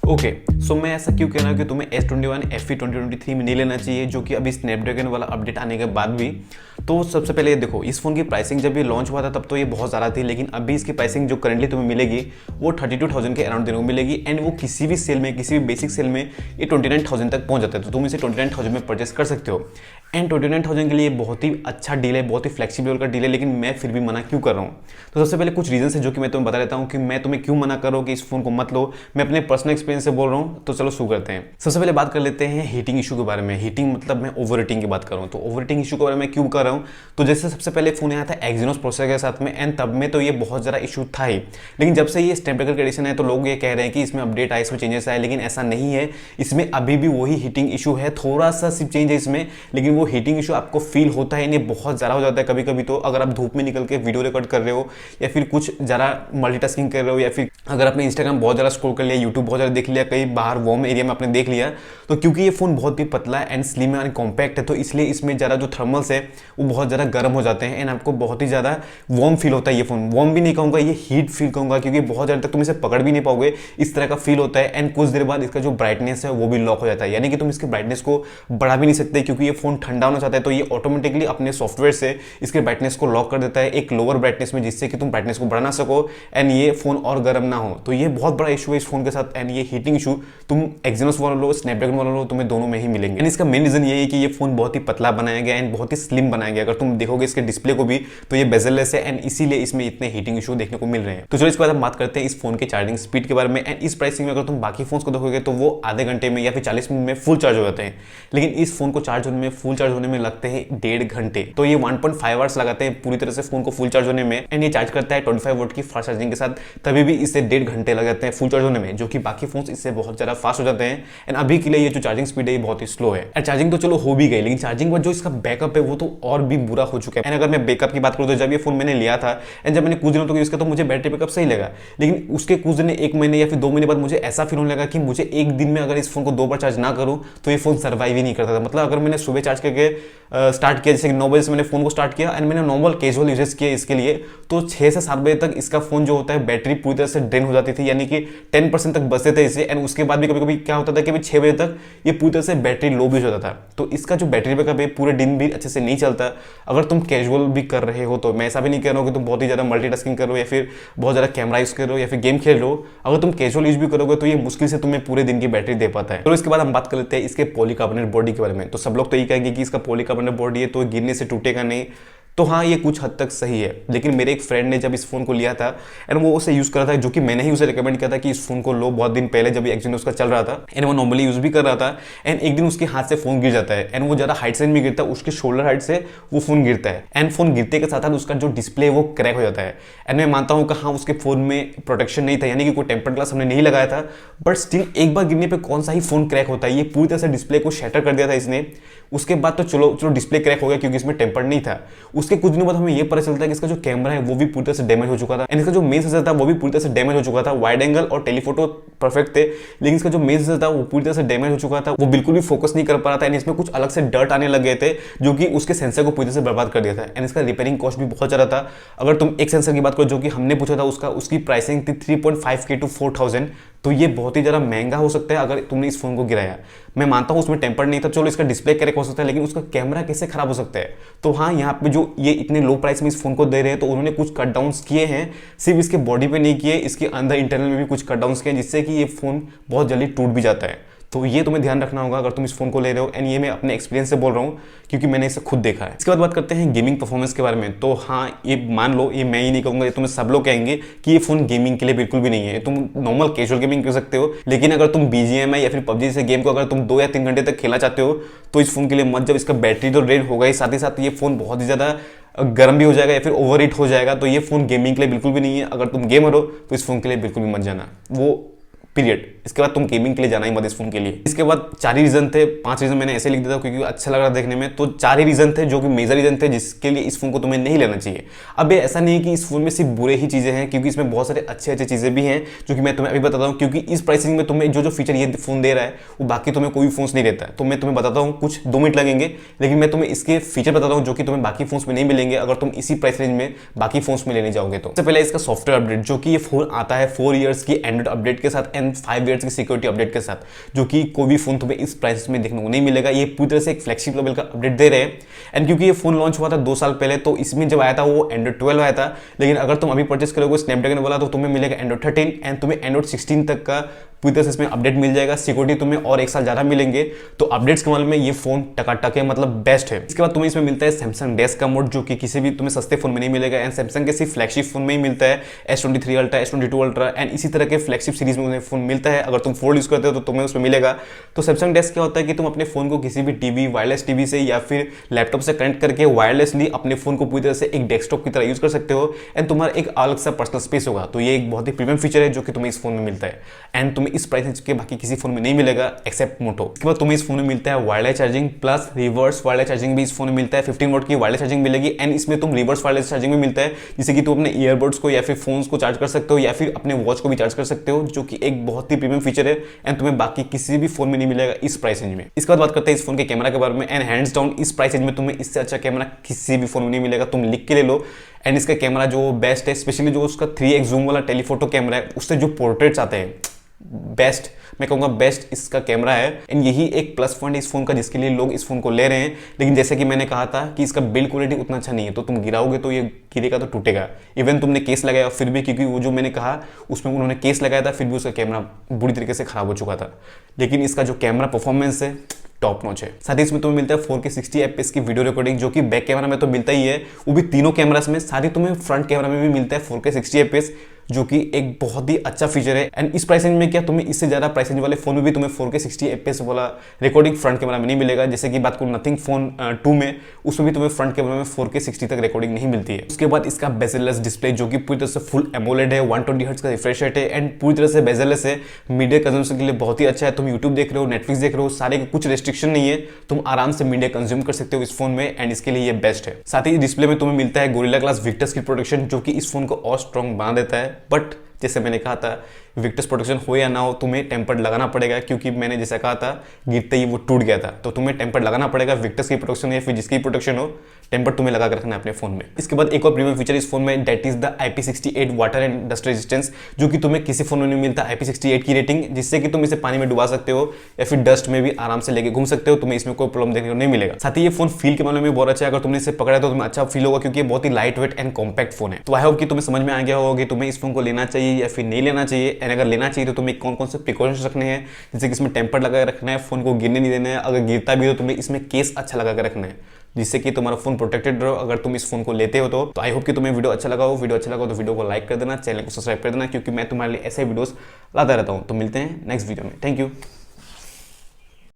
Okay, सो मैं ऐसा क्यों कह रहा हूँ कि तुम्हें S21 FE 2023 में नहीं लेना चाहिए, जो कि अभी स्नैपड्रैगन वाला अपडेट आने के बाद भी। तो सबसे पहले देखो, इस फ़ोन की प्राइसिंग जब ये लॉन्च हुआ था तब तो ये बहुत ज़्यादा थी, लेकिन अभी इसकी प्राइसिंग जो करंटली तुम्हें मिलेगी वो 32,000 के अराउंड देने को मिलेगी। एंड वो किसी भी सेल में, किसी भी बेसिक सेल में ये 29,000 तक पहुँच जाता है, तो तुम इसे 29,000 में परचेस कर सकते हो। एंड 29,000 के लिए बहुत ही अच्छा डील है, बहुत ही फ्लेक्सिबल का डील है, लेकिन मैं फिर भी मना क्यों कर रहा हूँ। तो सबसे पहले कुछ रीजन है जो कि मैं तुम्हें बता देता हूँ कि मैं तुम्हें क्यों मना कर रहा हूँ कि इस फोन को मत लो। मैं अपने पर्सनल एक्सपीरियंस से बोल रहा हूँ, तो चलो शुरू करते हैं। सबसे पहले बात कर लेते हैं हीटिंग इशू के बारे में। हीटिंग मतलब मैं ओवर हीटिंग की बात कर रहा हूँ। तो ओवर हीटिंग इशू के बारे में क्यों कर रहा हूँ, तो जैसे सबसे पहले फोन आया था एक्सिनोस प्रोसेसर के साथ में, एंड तब में तो ये बहुत ज़्यादा इशू था ही, लेकिन जब से ये स्नैपड्रैगन एडिशन है तो लोग ये कह रहे हैं कि इसमें अपडेट आए, इसमें चेंजेस आए, लेकिन ऐसा नहीं है। इसमें अभी भी वही हीटिंग इशू है, थोड़ा सा सिर्फ चेंज है इसमें, लेकिन वो हीटिंग इशू आपको फील होता है नहीं, बहुत ज़्यादा हो जाता है कभी कभी। तो अगर आप धूप में निकल के वीडियो रिकॉर्ड कर रहे हो, या फिर कुछ ज़्यादा मल्टीटास्किंग कर रहे हो, या फिर अगर आपने इंस्टाग्राम बहुत ज़्यादा स्क्रॉल कर लिया, यूट्यूब बहुत ज़्यादा देख लिया, कहीं बाहर वार्म एरिया में आपने देख लिया, तो क्योंकि ये फ़ोन बहुत भी पतला है एंड स्लिम एंड कॉम्पैक्ट है, तो इसलिए इसमें ज़्यादा जो थर्मल्स है वो बहुत ज़्यादा गर्म हो जाते हैं एंड आपको बहुत ही ज़्यादा वार्म फील होता है। ये फ़ोन वार्म भी नहीं कहूँगा, ये हीट फील कहूँगा, क्योंकि बहुत ज़्यादा तक तुम इसे पकड़ भी नहीं पाओगे, इस तरह का फील होता है। एंड कुछ देर बाद इसका जो ब्राइटनेस है वो भी लॉक हो जाता है, यानी कि तुम इसके ब्राइटनेस को बढ़ा भी नहीं सकते, क्योंकि ये फ़ोन ठंडा होना चाहता है, तो ये ऑटोमेटिकली अपने सॉफ्टवेयर से इसके ब्राइटनेस को लॉक कर देता है एक लोअर ब्राइटनेस में, जिससे कि तुम ब्राइटनेस को बढ़ा ना सको एंड ये फ़ोन और गर्म ना हो। तो ये बहुत बड़ा इशू है इस फोन के साथ। एंड ये हीटिंग इशू तुम एक्सिनोस वाला लो, स्नैपड्रैगन वाला लो, तुम्हें दोनों में ही मिलेंगे। एंड इसका मेन रीजन ये है कि ये फोन बहुत ही पतला बनाया गया एंड बहुत ही स्लिम बनाया गया। अगर तुम देखोगे इसके डिस्प्ले को भी, तो ये बेजललेस है एंड इसीलिए इसमें इतने हीटिंग इशू देखने को मिल रहे हैं। तो चलो इसके बाद हम बात करते हैं इस फोन के चार्जिंग स्पीड के बारे में। एंड इस प्राइसिंग में अगर तुम बाकी फोन को देखोगे तो वो आधे घंटे में या फिर 40 मिनट में फुल चार्ज हो जाते हैं, लेकिन इस फोन को चार्ज होने में, फुल चार्ज होने में लगते हैं 1.5 घंटे। तो ये 1.5 आवर्स लगाते हैं पूरी तरह से फोन को फुल चार्ज होने में। एंड ये चार्ज करता है 25 वोल्ट की फास्ट चार्जिंग के साथ, तभी भी इससे 1.5 घंटे लग जाते हैं फुल चार्ज होने में, जो कि बाकी फोन इससे बहुत ज्यादा फास्ट हो जाते हैं। एंड अभी के लिए ये जो चार्जिंग स्पीड है ये बहुत ही स्लो है। एंड चार्जिंग तो चलो हो भी गई, लेकिन चार्जिंग पर जो इसका बैकअप है वो तो और भी बुरा हो चुका है। एंड अगर मैं बैकअप की बात करूँ तो जब ये फोन मैंने लिया था एंड जब मैंने कुछ दिनों तक यूज किया तो मुझे बैटरी बैकअप सही लगा, लेकिन उसके कुछ दिन, 1 महीने या फिर 2 महीने बाद मुझे ऐसा फील होने लगा कि मुझे एक दिन में अगर इस फोन को 2 बार चार्ज ना करूँ तो ये फोन सर्वाइव ही नहीं करता था। मतलब अगर मैंने सुबह चार्ज करके स्टार्ट किया, जैसे कि 9 बजे से मैंने फोन को स्टार्ट किया एंड मैंने नॉर्मल कैजुअल यूजेस किया इसके लिए, तो 6 से 7 बजे तक इसका फोन जो होता है बैटरी पूरी तरह से ड्रेन हो जाती थी, यानी कि 10% तक बचते थे इसे। एंड उसके बाद भी कभी कभी क्या होता था कि 6 बजे तक ये पूरी तरह से बैटरी लो भी हो जाता था। तो इसका जो बैटरी बैकअप है पूरे दिन भी अच्छे से नहीं चलता अगर तुम कैजुअल भी कर रहे हो। तो मैं ऐसा भी नहीं कह रहा हूँ कि तुम बहुत ही ज़्यादा मल्टीटास्किंग करो या फिर बहुत ज़्यादा कैमरा यूज़ करो या फिर गेम खेल लो, अगर तुम कैजुअल यूज भी करोगे तो ये मुश्किल से तुम्हें पूरे दिन की बैटरी दे पाता है। तो इसके बाद हम बात कर लेते हैं इसके पॉलीकार्बोनेट बॉडी के बारे में। तो सब लोग तो ये कहेंगे कि इसका पॉलीकार्बोनेट बॉडी है तो गिरने से टूटेगा नहीं, तो हाँ ये कुछ हद तक सही है, लेकिन मेरे एक फ्रेंड ने जब इस फोन को लिया था एंड वो उसे यूज कर रहा था, जो कि मैंने ही उसे रिकमेंड किया था कि इस फोन को लो, बहुत दिन पहले जब एक्सिनोस का चल रहा था एंड वो नॉर्मली यूज भी कर रहा था। एंड एक दिन उसके हाथ से फोन गिर जाता है एंड वो ज्यादा हाइट से नहीं गिरता, उसके शोल्डर हाइट से वो फोन गिरता है एंड फोन गिरते के साथ साथ उसका जो डिस्प्ले वो क्रैक हो जाता है। एंड मैं मानता हूँ कि हाँ उसके फोन में प्रोटेक्शन नहीं था, यानी कि कोई टेम्पर्ड ग्लास हमने नहीं लगाया था, बट स्टिल एक बार गिरने पर कौन सा ही फोन क्रैक होता है। ये पूरी तरह से डिस्प्ले को शैटर कर दिया था इसने। उसके बाद तो चलो डिस्प्ले क्रैक हो गया क्योंकि इसमें टेम्पर्ड नहीं था। उसके कुछ दिनों बाद हमें ये पता चलता है कि इसका जो कैमरा है वो भी पूरी तरह से डैमेज हो चुका था एंड इसका जो मेन सेंसर था वो भी पूरी तरह से डैमेज हो चुका था। वाइड एंगल और टेलीफोटो परफेक्ट थे, लेकिन इसका जो मेन सेंसर था वो पूरी तरह से डैमेज हो चुका था, वो बिल्कुल भी फोकस नहीं कर पा रहा था एंड इसमें कुछ अलग से डर्ट आने लग गए थे जो कि उसके सेंसर को पूरी तरह से बर्बाद कर दिया था। एंड इसका रिपेयरिंग कॉस्ट भी बहुत ज़्यादा था। अगर तुम एक सेंसर की बात करो जो कि हमने पूछा था उसकी प्राइसिंग थी 3.5K to 4,000, तो ये बहुत ही ज़्यादा महंगा हो सकता है अगर तुमने इस फोन को गिराया। मैं मानता हूँ उसमें टेम्पर्ड नहीं था, चलो इसका डिस्प्ले क्रैक हो सकता है, लेकिन उसका कैमरा कैसे खराब हो सकता है। तो हाँ यहाँ पे जो ये इतने लो प्राइस में इस फोन को दे रहे हैं तो उन्होंने कुछ कट डाउन्स किए हैं, सिर्फ इसके बॉडी पे नहीं किए, इसके अंदर इंटरनल में भी कुछ कट डाउन्स किए, जिससे कि ये फोन बहुत जल्दी टूट भी जाता है। तो ये तुम्हें ध्यान रखना होगा अगर तुम इस फोन को ले रहे हो। एंड ये मैं अपने एक्सपीरियंस से बोल रहा हूँ क्योंकि मैंने इसे खुद देखा है। इसके बाद बात करते हैं गेमिंग परफॉर्मेंस के बारे में। तो हाँ ये मान लो, ये मैं ही नहीं कहूँगा, ये तुम्हें सब लोग कहेंगे कि ये फोन गेमिंग के लिए बिल्कुल भी नहीं है। तुम नॉर्मल कैजुअल गेमिंग कर सकते हो, लेकिन अगर तुम BGMI या फिर PUBG से गेम को अगर तुम 2 या 3 घंटे तक खेलना चाहते हो तो इस फोन के लिए मत। जब इसका बैटरी तो ड्रेन होगा ही, साथ ही साथ ये फोन बहुत ही ज़्यादा गर्म भी हो जाएगा या फिर ओवर हीट हो जाएगा, तो ये फोन गेमिंग के लिए बिल्कुल भी नहीं है। अगर तुम गेमर हो तो इस फोन के लिए बिल्कुल भी मत जाना, वो पीरियड। इसके बाद तुम गेमिंग के लिए जाना ही मत इस फोन के लिए। इसके बाद 4 ही रीजन थे, 5 रीजन मैंने ऐसे लिख दिया था क्योंकि अच्छा लग रहा देखने में। तो 4 ही रीजन थे जो कि मेजर रीजन थे जिसके लिए इस फोन को तुम्हें नहीं लेना चाहिए। अब ये ऐसा नहीं है कि इस फोन में सिर्फ बुरे ही चीजें हैं, क्योंकि इसमें बहुत सारे अच्छे अच्छे चीजें भी हैं जो कि मैं तुम्हें अभी बताता हूँ। क्योंकि इस प्राइसिंग में तुम्हें जो फीचर ये फोन दे रहा है वो बाकी तुम्हें कोई फोन नहीं देता है। तो मैं तुम्हें बताता हूँ, कुछ 2 मिनट लगेंगे, लेकिन मैं तुम्हें इसके फीचर बताता हूँ जो कि तुम्हें बाकी फोन में नहीं मिलेंगे अगर तुम इसी प्राइस रेंज में बाकी फोन में लेने जाओगे। तो सबसे पहले इसका सॉफ्टवेयर अपडेट, जो कि ये फोन आता है 4 ईयर्स की एंड्रॉइड अपडेट के साथ एंड 5 ईयर्स Hz की सिक्योरिटी अपडेट के साथ, जो कि कोई भी फोन तुम्हें इस प्राइस में देखने को नहीं मिलेगा। ये पूरी तरह से एक फ्लैगशिप लेवल का अपडेट दे रहे हैं। एंड क्योंकि ये फोन लॉन्च हुआ था 2 साल पहले, तो इसमें जब आया था वो एंड्रॉइड 12 आया था, लेकिन अगर तुम अभी परचेस करोगे स्नैपड्रैगन वाला तो तुम्हें मिलेगा एंड्रॉइड 13 एंड तुम्हें एंड्रॉइड 16 तक का पूरी तरह से इसमें अपडेट मिल जाएगा। सिक्योरिटी तुम्हें और 1 साल ज्यादा मिलेंगे। तो अपडेट्स के मामले में ये फोन टकाटक है, मतलब बेस्ट है। इसके बाद तुम्हें इसमें मिलता है सैमसंग डेस्क का मोड, जो कि किसी भी तुम्हें सस्ते फोन में नहीं मिलेगा। एंड सैमसंग के सिर्फ फ्लैगशिप फोन में ही मिलता है, S23 ultra, S22 ultra and इसी तरह के फ्लैगशिप सीरीज में फोन मिलता है। अगर तुम फोल्ड यूज करते हो तो तुम्हें उसमें मिलेगा। तो सैमसंग डेस्क क्या होता है कि तुम अपने फोन को किसी भी टीवी, वायरलेस टीवी से या फिर लैपटॉप से कनेक्ट करके वायरलेसली अपने फोन को पूरी तरह से एक डेस्कटॉप की तरह यूज कर सकते हो। एंड तुम्हारा एक अलग सा पर्सनल स्पेस होगा। तो ये एक बहुत ही प्रीमियम फीचर है जो कि तुम्हें इस फोन में मिलता है एंड तुम्हें इस प्राइस के बाकी किसी फोन में नहीं मिलेगा एक्सेप्ट मोटो। इसके बाद तुम्हें इस फोन में मिलता है wireless charging plus reverse wireless charging भी इस फोन में मिलता है। 15 वॉट की वायरलेस चार्जिंग मिलेगी एंड इसमें तुम रिवर्स वायरलेस चार्जिंग भी मिलता है, जिससे कि तुम अपने ईयरबड्स को या फिर फोन्स को चार्ज कर सकते हो या फिर अपने वॉच को भी चार्ज कर सकते हो, जो कि एक बहुत ही प्रीमियम फीचर है एंड तुम्हें बाकी किसी भी फोन में नहीं मिलेगा इस प्राइस रेंज में। इसके बाद बात करते हैं इस फोन के कैमरा के बारे में। एंड हैंड्स डाउन इस प्राइस रेंज में तुम्हें इससे अच्छा कैमरा किसी भी फोन में नहीं मिलेगा, तुम लिख के ले लो। एंड इसका कैमरा जो बेस्ट है, स्पेशली जो उसका 3x जूम वाला टेलीफोटो कैमरा है, उससे जो पोर्ट्रेट्स आते हैं, बेस्ट, मैं कहूँगा बेस्ट इसका कैमरा है। एंड यही एक प्लस पॉइंट इस फोन का जिसके लिए लोग इस फोन को ले रहे हैं। लेकिन जैसे कि मैंने कहा था कि इसका बिल्ड क्वालिटी उतना अच्छा नहीं है, तो तुम गिराओगे तो ये गिरेगा तो टूटेगा। इवन तुमने केस लगाया फिर भी, क्योंकि वो जो मैंने कहा उसमें उन्होंने केस लगाया था, फिर भी उसका कैमरा बुरी तरीके से खराब हो चुका था। लेकिन इसका जो कैमरा परफॉर्मेंस है टॉप नॉच है। साथ ही इसमें तुम्हें मिलता है 4K 60 FPS की वीडियो रिकॉर्डिंग, जो कि बैक कैमरा में तो मिलता ही है, वो भी तीनों कैमरास में। साथ ही तुम्हें फ्रंट कैमरा में भी मिलता है 4K 60 FPS, जो कि एक बहुत ही अच्छा फीचर है। एंड इस प्राइस रेंज में क्या तुम्हें इससे ज्यादा प्राइस रेंज वाले फोन में भी तुम्हें 4K 60 FPS वाला रिकॉर्डिंग फ्रंट कैमरा में नहीं मिलेगा। जैसे कि बात करूं नथिंग फोन 2 में, उसमें भी तुम्हें फ्रंट कैमरा में 4K 60 तक रिकॉर्डिंग नहीं मिलती है। उसके बाद इसका बेजललेस डिस्प्ले, जो कि पूरी तरह से फुल एमोलेड है, 120 हर्ट्ज का रिफ्रेश रेट है एंड पूरी तरह से बेजललेस है। मीडिया कंज्यूमशन के लिए बहुत ही अच्छा है। तुम यूट्यूब देख रहे हो, नेटफ्लिक्स देख रहे हो, सारे कुछ रेस्ट्रिक्शन नहीं है, तुम आराम से मीडिया कंज्यूम कर सकते हो इस फोन में एंड इसके लिए ये बेस्ट है। साथ ही डिस्प्ले में तुम्हें मिलता है गोरिल्ला ग्लास विक्टर्स की प्रोटेक्शन, जो कि इस फोन को और स्ट्रॉन्ग बना देता है। बट जैसे मैंने कहा था, विक्टर्स प्रोटेक्शन हो या ना हो, तुम्हें टेम्पर्ड लगाना पड़ेगा, क्योंकि मैंने जैसा कहा था गिरते ही वो टूट गया था। तो तुम्हें टेम्पर्ड लगाना पड़ेगा, विक्टर्स की प्रोटेक्शन या फिर जिसकी प्रोटेक्शन हो, टेम्पर्ड तुम्हें लगा कर रखना है अपने फोन में। इसके बाद एक और प्रीमियम फीचर इस फोन में, that is the IP68 water and dust resistance, जो कि तुम्हें किसी फोन में नहीं मिलता। IP68 की रेटिंग, जिससे कि तुम इसे पानी में डुबा सकते हो या फिर डस्ट में भी आराम से लेके घूम सकते हो, तुम्हें इसमें कोई प्रॉब्लम देखने को नहीं मिलेगा। साथ ही ये फोन फील के मामले में बहुत अच्छा है। अगर तुमने इसे पकड़ा तो तुम्हें अच्छा फील होगा, क्योंकि ये बहुत ही lightweight and compact phone है। तो आई होप कि तुम्हें समझ में आ गया होगा कि तुम्हें इस फोन को लेना चाहिए या फिर नहीं लेना चाहिए। एंड अगर लेना चाहिए तो तुम्हें कौन कौन से प्रिकॉशंस रखने हैं, जैसे कि इसमें टेम्पर्ड लगा कर रखना है, फोन को गिरने नहीं देना है, अगर गिरता भी हो तो तुम्हें इसमें केस अच्छा लगा कर रखना है, जिससे कि तुम्हारा फोन प्रोटेक्टेड रहो अगर तुम इस फोन को लेते हो तो। आई होप कि तुम्हें वीडियो अच्छा लगा हो। वीडियो अच्छा लगा हो तो वीडियो को लाइक कर देना, चैनल को सब्सक्राइब कर देना, क्योंकि मैं तुम्हारे लिए ऐसे वीडियोस लाता रहता हूँ। तो मिलते हैं नेक्स्ट वीडियो में। Thank you.